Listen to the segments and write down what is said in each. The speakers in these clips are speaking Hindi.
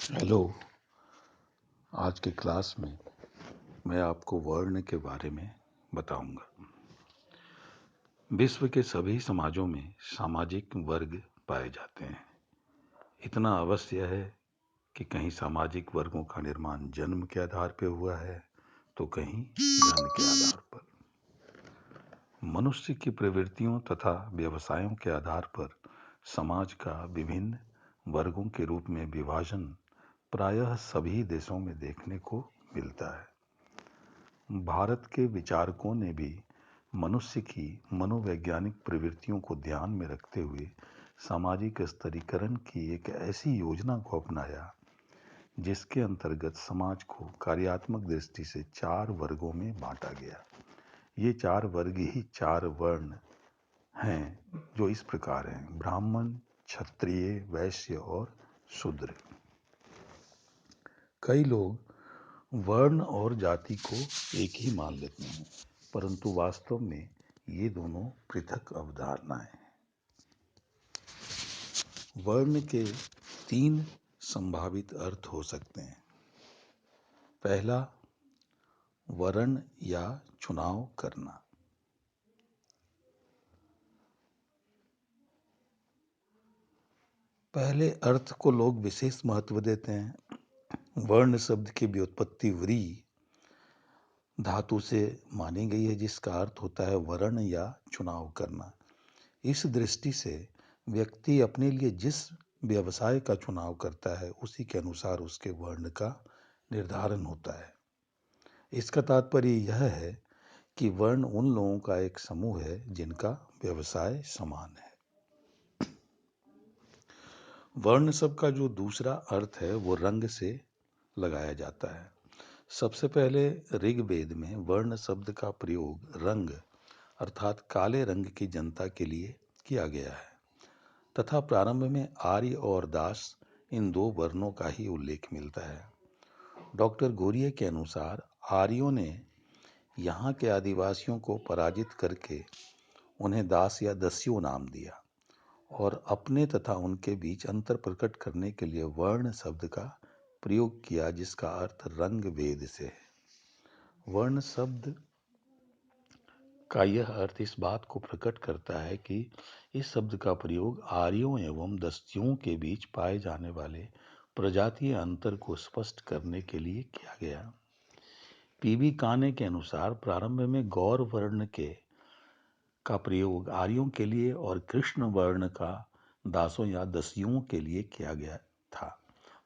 हेलो। आज के क्लास में मैं आपको वर्ण के बारे में बताऊंगा। विश्व के सभी समाजों में सामाजिक वर्ग पाए जाते हैं। इतना अवश्य है कि कहीं सामाजिक वर्गों का निर्माण जन्म के आधार पर हुआ है तो कहीं धन के आधार पर। मनुष्य की प्रवृत्तियों तथा व्यवसायों के आधार पर समाज का विभिन्न वर्गों के रूप में विभाजन प्रायः सभी देशों में देखने को मिलता है। भारत के विचारकों ने भी मनुष्य की मनोवैज्ञानिक प्रवृत्तियों को ध्यान में रखते हुए सामाजिक स्तरीकरण की एक ऐसी योजना को अपनाया जिसके अंतर्गत समाज को कार्यात्मक दृष्टि से 4 वर्गों में बांटा गया। ये 4 वर्ग ही 4 वर्ण हैं, जो इस प्रकार हैं: ब्राह्मण, क्षत्रिय, वैश्य और शूद्र। कई लोग वर्ण और जाति को एक ही मान लेते हैं, परंतु वास्तव में ये दोनों पृथक अवधारणाएं हैं। वर्ण के 3 संभावित अर्थ हो सकते हैं। पहला, वर्ण या चुनाव करना। पहले अर्थ को लोग विशेष महत्व देते हैं। वर्ण शब्द की व्युत्पत्ति व्री धातु से मानी गई है, जिसका अर्थ होता है वर्ण या चुनाव करना। इस दृष्टि से व्यक्ति अपने लिए जिस व्यवसाय का चुनाव करता है उसी के अनुसार उसके वर्ण का निर्धारण होता है। इसका तात्पर्य यह है कि वर्ण उन लोगों का एक समूह है जिनका व्यवसाय समान है। वर्ण शब्द का जो दूसरा अर्थ है वो रंग से लगाया जाता है। सबसे पहले ऋग्वेद में वर्ण शब्द का प्रयोग रंग अर्थात काले रंग की जनता के लिए किया गया है तथा प्रारंभ में आर्य और दास इन 2 वर्णों का ही उल्लेख मिलता है। डॉक्टर गोरिये के अनुसार आर्यों ने यहाँ के आदिवासियों को पराजित करके उन्हें दास या दस्यु नाम दिया और अपने तथा उनके बीच अंतर प्रकट करने के लिए वर्ण शब्द का प्रयोग किया, जिसका अर्थ रंग वेद से है। वर्ण शब्द का यह अर्थ इस बात को प्रकट करता है कि इस शब्द का प्रयोग आर्यों एवं दस्युओं के बीच पाए जाने वाले प्रजातीय अंतर को स्पष्ट करने के लिए किया गया। पीबी काने के अनुसार प्रारंभ में गौर वर्ण का प्रयोग आर्यों के लिए और कृष्ण वर्ण का दासों या दस्युओं के लिए किया गया था।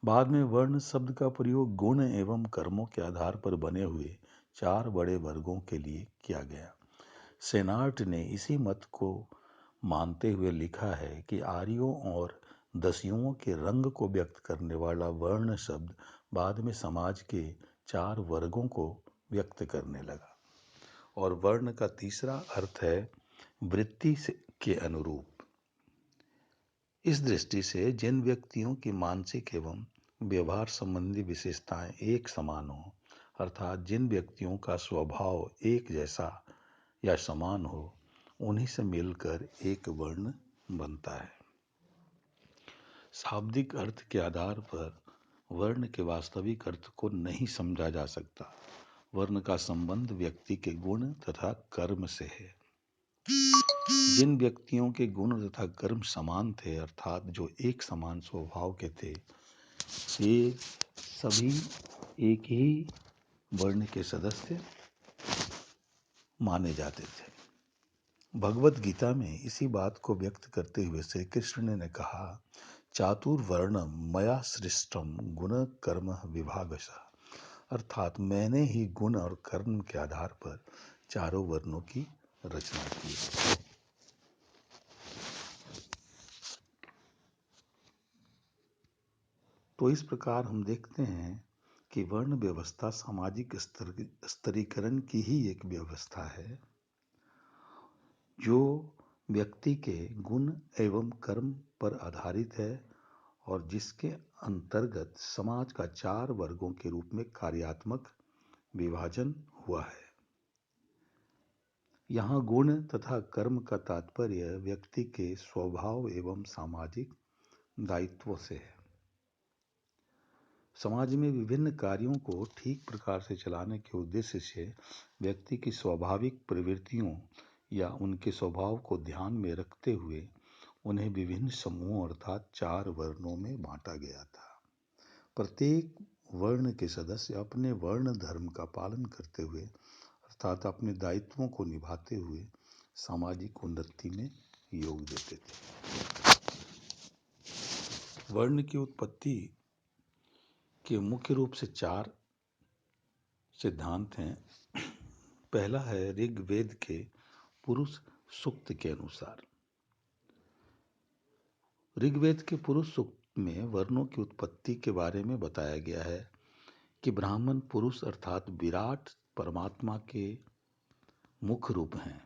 बाद में वर्ण शब्द का प्रयोग गुण एवं कर्मों के आधार पर बने हुए 4 बड़े वर्गों के लिए किया गया। सेनार्ट ने इसी मत को मानते हुए लिखा है कि आर्यों और दस्युओं के रंग को व्यक्त करने वाला वर्ण शब्द बाद में समाज के 4 वर्गों को व्यक्त करने लगा। और वर्ण का तीसरा अर्थ है वृत्ति के अनुरूप। इस दृष्टि से जिन व्यक्तियों की मानसिक एवं व्यवहार संबंधी विशेषताएं एक समान हो, अर्थात जिन व्यक्तियों का स्वभाव एक जैसा या समान हो, उन्हीं से मिलकर एक वर्ण बनता है। शाब्दिक अर्थ के आधार पर वर्ण के वास्तविक अर्थ को नहीं समझा जा सकता। वर्ण का संबंध व्यक्ति के गुण तथा कर्म से है। जिन व्यक्तियों के गुण तथा कर्म समान थे, अर्थात जो एक समान स्वभाव के थे, ये सभी एक ही वर्ण के सदस्य माने जाते थे। भगवत गीता में इसी बात को व्यक्त करते हुए श्री कृष्ण ने कहा, चातुर्वर्णम मया सृष्टम गुण कर्म विभागशः, अर्थात मैंने ही गुण और कर्म के आधार पर 4 वर्णों की रचना की। तो इस प्रकार हम देखते हैं कि वर्ण व्यवस्था सामाजिक स्तरीकरण की ही एक व्यवस्था है जो व्यक्ति के गुण एवं कर्म पर आधारित है और जिसके अंतर्गत समाज का 4 वर्गों के रूप में कार्यात्मक विभाजन हुआ है। यहाँ गुण तथा कर्म का तात्पर्य व्यक्ति के स्वभाव एवं सामाजिक दायित्वों से है। समाज में विभिन्न कार्यों को ठीक प्रकार से चलाने के उद्देश्य से व्यक्ति की स्वाभाविक प्रवृत्तियों या उनके स्वभाव को ध्यान में रखते हुए उन्हें विभिन्न समूहों अर्थात 4 वर्णों में बांटा गया था। प्रत्येक वर्ण के सदस्य अपने वर्ण धर्म का पालन करते हुए अर्थात अपने दायित्वों को निभाते हुए सामाजिक उन्नति में योग देते थे। वर्ण की उत्पत्ति के मुख्य रूप से 4 सिद्धांत हैं। पहला है ऋग्वेद के पुरुष सूक्त के अनुसार। ऋग्वेद के पुरुष सूक्त में वर्णों की उत्पत्ति के बारे में बताया गया है कि ब्राह्मण पुरुष अर्थात विराट परमात्मा के मुख्य रूप हैं,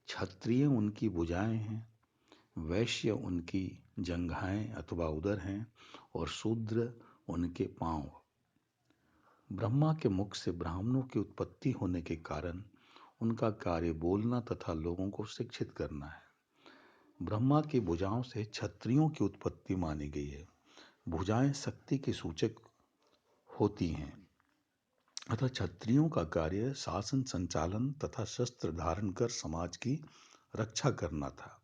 क्षत्रिय उनकी भुजाएं हैं, वैश्य उनकी जंघाएं अथवा उदर हैं और शूद्र उनके पांव। ब्रह्मा के मुख से ब्राह्मणों की उत्पत्ति होने के कारण उनका कार्य बोलना तथा लोगों को शिक्षित करना है। ब्रह्मा की भुजाओं से क्षत्रियों की उत्पत्ति मानी गई है। भुजाएं शक्ति के सूचक होती हैं अतः क्षत्रियों का कार्य शासन संचालन तथा शस्त्र धारण कर समाज की रक्षा करना था।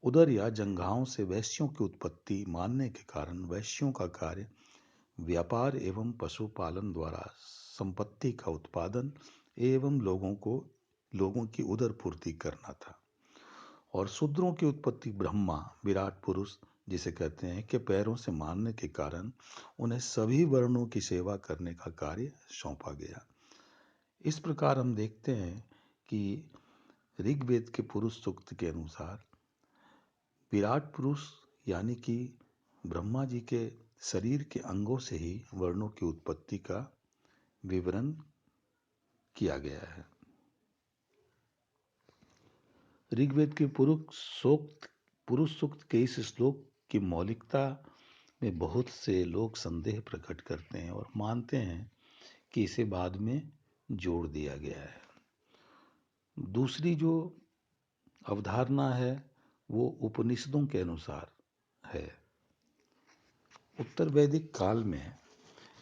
उदर या जंघाओं से वैश्यों की उत्पत्ति मानने के कारण वैश्यों का कार्य व्यापार एवं पशुपालन द्वारा संपत्ति का उत्पादन एवं लोगों की उदर पूर्ति करना था। और शूद्रों की उत्पत्ति ब्रह्मा विराट पुरुष जिसे कहते हैं के पैरों से मानने के कारण उन्हें सभी वर्णों की सेवा करने का कार्य सौंपा गया। इस प्रकार हम देखते हैं कि ऋग्वेद के पुरुष सूक्त के अनुसार विराट पुरुष यानी कि ब्रह्मा जी के शरीर के अंगों से ही वर्णों की उत्पत्ति का विवरण किया गया है। ऋग्वेद के पुरुष सूक्त के इस श्लोक की मौलिकता में बहुत से लोग संदेह प्रकट करते हैं और मानते हैं कि इसे बाद में जोड़ दिया गया है। दूसरी जो अवधारणा है वो उपनिषदों के अनुसार है। उत्तर वैदिक काल में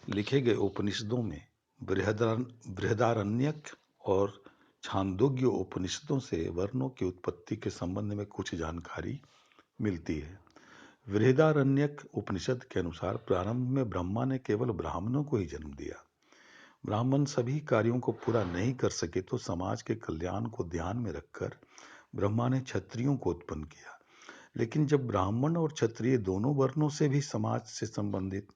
लिखे गए उपनिषदों में बृहदारण्यक और छांदोग्य उपनिषदों से वर्णों की उत्पत्ति के संबंध में कुछ जानकारी मिलती है। बृहदारण्यक उपनिषद के अनुसार प्रारंभ में ब्रह्मा ने केवल ब्राह्मणों को ही जन्म दिया। ब्राह्मण सभी कार्यों को पूरा नहीं कर सके तो समाज के कल्याण को ध्यान में रखकर ब्रह्मा ने क्षत्रियों को उत्पन्न किया। लेकिन जब ब्राह्मण और क्षत्रिय दोनों वर्णों से भी समाज से संबंधित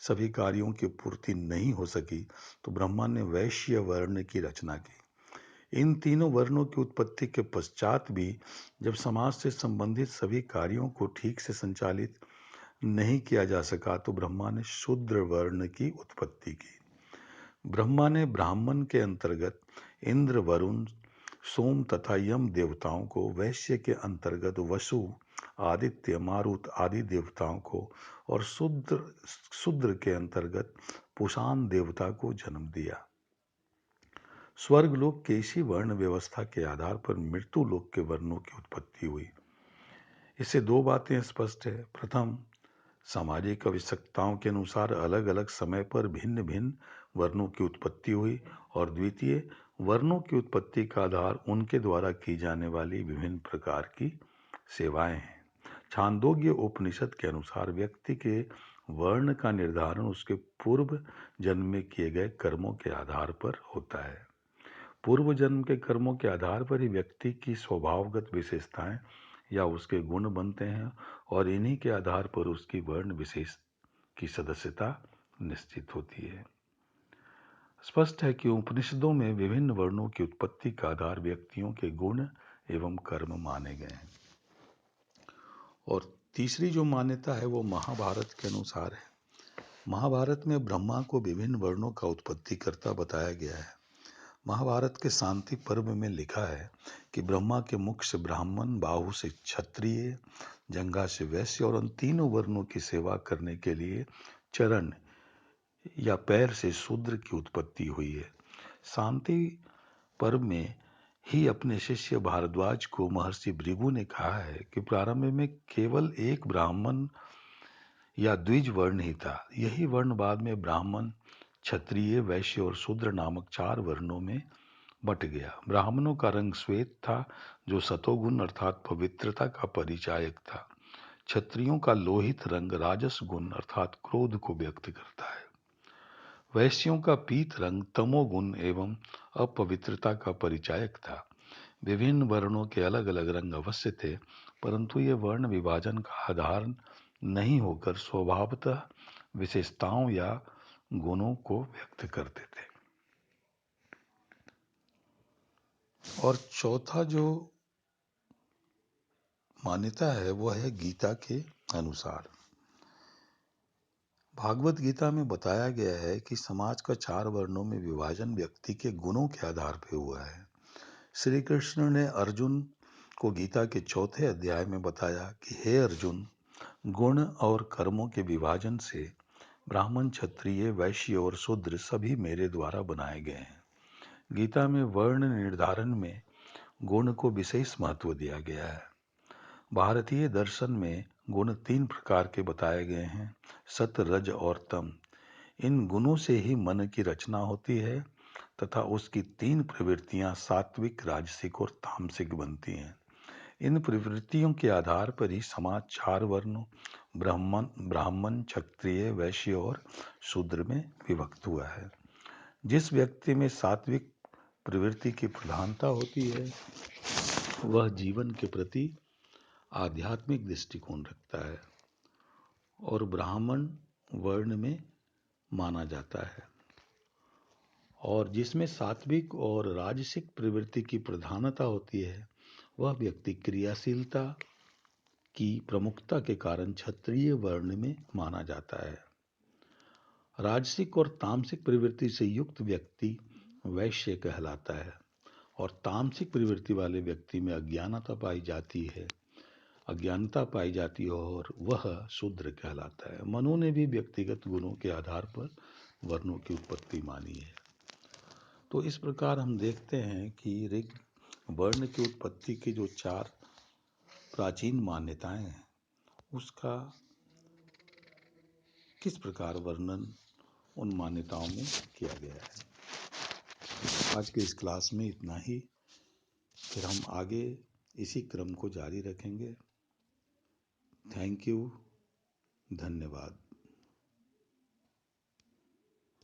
सभी कार्यों की पूर्ति नहीं हो सकी तो ब्रह्मा ने वैश्य वर्ण की रचना की। इन तीनों वर्णों की उत्पत्ति के पश्चात भी जब समाज से संबंधित सभी कार्यों को ठीक से संचालित नहीं किया जा सका तो ब्रह्मा ने शूद्र वर्ण की उत्पत्ति की। ब्रह्मा ने ब्राह्मण के अंतर्गत इंद्र वरुण सोम तथा यम देवताओं को, वैश्य के अंतर्गत वसु आदित्य मारुत आदि देवताओं को और शूद्र के अंतर्गत पुषान देवता को जन्म दिया। स्वर्गलोक के इसी वर्ण व्यवस्था के आधार पर मृत्यु लोक के वर्णों की उत्पत्ति हुई। इससे 2 बातें स्पष्ट है। प्रथम, सामाजिक आवश्यकताओं के अनुसार अलग अलग समय पर भिन्न भिन्न वर्णों की उत्पत्ति हुई और द्वितीय, वर्णों की उत्पत्ति का आधार उनके द्वारा की जाने वाली विभिन्न प्रकार की सेवाएं हैं। छांदोग्य उपनिषद के अनुसार व्यक्ति के वर्ण का निर्धारण उसके पूर्व जन्म में किए गए कर्मों के आधार पर होता है। पूर्व जन्म के कर्मों के आधार पर ही व्यक्ति की स्वभावगत विशेषताएं या उसके गुण बनते हैं और इन्हीं के आधार पर उसकी वर्ण विशेष की सदस्यता निश्चित होती है। स्पष्ट है कि उपनिषदों में विभिन्न वर्णों की उत्पत्ति का आधार व्यक्तियों के गुण एवं कर्म माने गए हैं। और तीसरी जो मान्यता है वो महाभारत के अनुसार है। महाभारत में ब्रह्मा को विभिन्न वर्णों का उत्पत्तिकर्ता बताया गया है। महाभारत के शांति पर्व में लिखा है कि ब्रह्मा के मुख से ब्राह्मण, बाहु से क्षत्रिय, जंघा से वैश्य और उन तीनों वर्णों की सेवा करने के लिए चरण या पैर से शूद्र की उत्पत्ति हुई है। शांति पर्व में ही अपने शिष्य भारद्वाज को महर्षि भृगु ने कहा है कि प्रारंभ में केवल एक ब्राह्मण या द्विज वर्ण ही था। यही वर्ण बाद में ब्राह्मण, क्षत्रिय, वैश्य और शूद्र नामक 4 वर्णों में बट गया। ब्राह्मणों का रंग श्वेत था, जो सतोगुण अर्थात पवित्रता का परिचायक था। क्षत्रियों का लोहित रंग राजस गुण अर्थात क्रोध को व्यक्त करता है। वैश्यों का पीत रंग तमोगुण एवं अपवित्रता का परिचायक था। विभिन्न वर्णों के अलग अलग रंग अवश्य थे, परंतु ये वर्ण विभाजन का आधार नहीं होकर स्वभावतः विशेषताओं या गुणों को व्यक्त करते थे। और चौथा जो मान्यता है वह है गीता के अनुसार। भागवत गीता में बताया गया है कि समाज का 4 वर्णों में विभाजन व्यक्ति के गुणों के आधार पर हुआ है। श्री कृष्ण ने अर्जुन को गीता के 4थे अध्याय में बताया कि हे अर्जुन, गुण और कर्मों के विभाजन से ब्राह्मण, क्षत्रिय, वैश्य और शूद्र सभी मेरे द्वारा बनाए गए हैं। गीता में वर्ण निर्धारण में गुण को विशेष महत्व दिया गया है। भारतीय दर्शन में गुण 3 प्रकार के बताए गए हैं, सत, रज और तम। इन गुणों से ही मन की रचना होती है तथा उसकी 3 प्रवृत्तियां सात्विक, राजसिक और तामसिक बनती हैं। इन प्रवृत्तियों के आधार पर ही समाज 4 वर्णों ब्राह्मण, क्षत्रिय, वैश्य और शूद्र में विभक्त हुआ है। जिस व्यक्ति में सात्विक प्रवृत्ति की प्रधानता होती है वह जीवन के प्रति आध्यात्मिक दृष्टिकोण रखता है और ब्राह्मण वर्ण में माना जाता है। और जिसमें सात्विक और राजसिक प्रवृत्ति की प्रधानता होती है वह व्यक्ति क्रियाशीलता की प्रमुखता के कारण क्षत्रिय वर्ण में माना जाता है। राजसिक और तामसिक प्रवृत्ति से युक्त व्यक्ति वैश्य कहलाता है और तामसिक प्रवृत्ति वाले व्यक्ति में अज्ञानता पाई जाती है और वह शूद्र कहलाता है। मनु ने भी व्यक्तिगत गुणों के आधार पर वर्णों की उत्पत्ति मानी है। तो इस प्रकार हम देखते हैं कि ऋग वर्ण की उत्पत्ति की जो 4 प्राचीन मान्यताएं हैं उसका किस प्रकार वर्णन उन मान्यताओं में किया गया है। आज के इस क्लास में इतना ही, फिर हम आगे इसी क्रम को जारी रखेंगे। थैंक यू, धन्यवाद।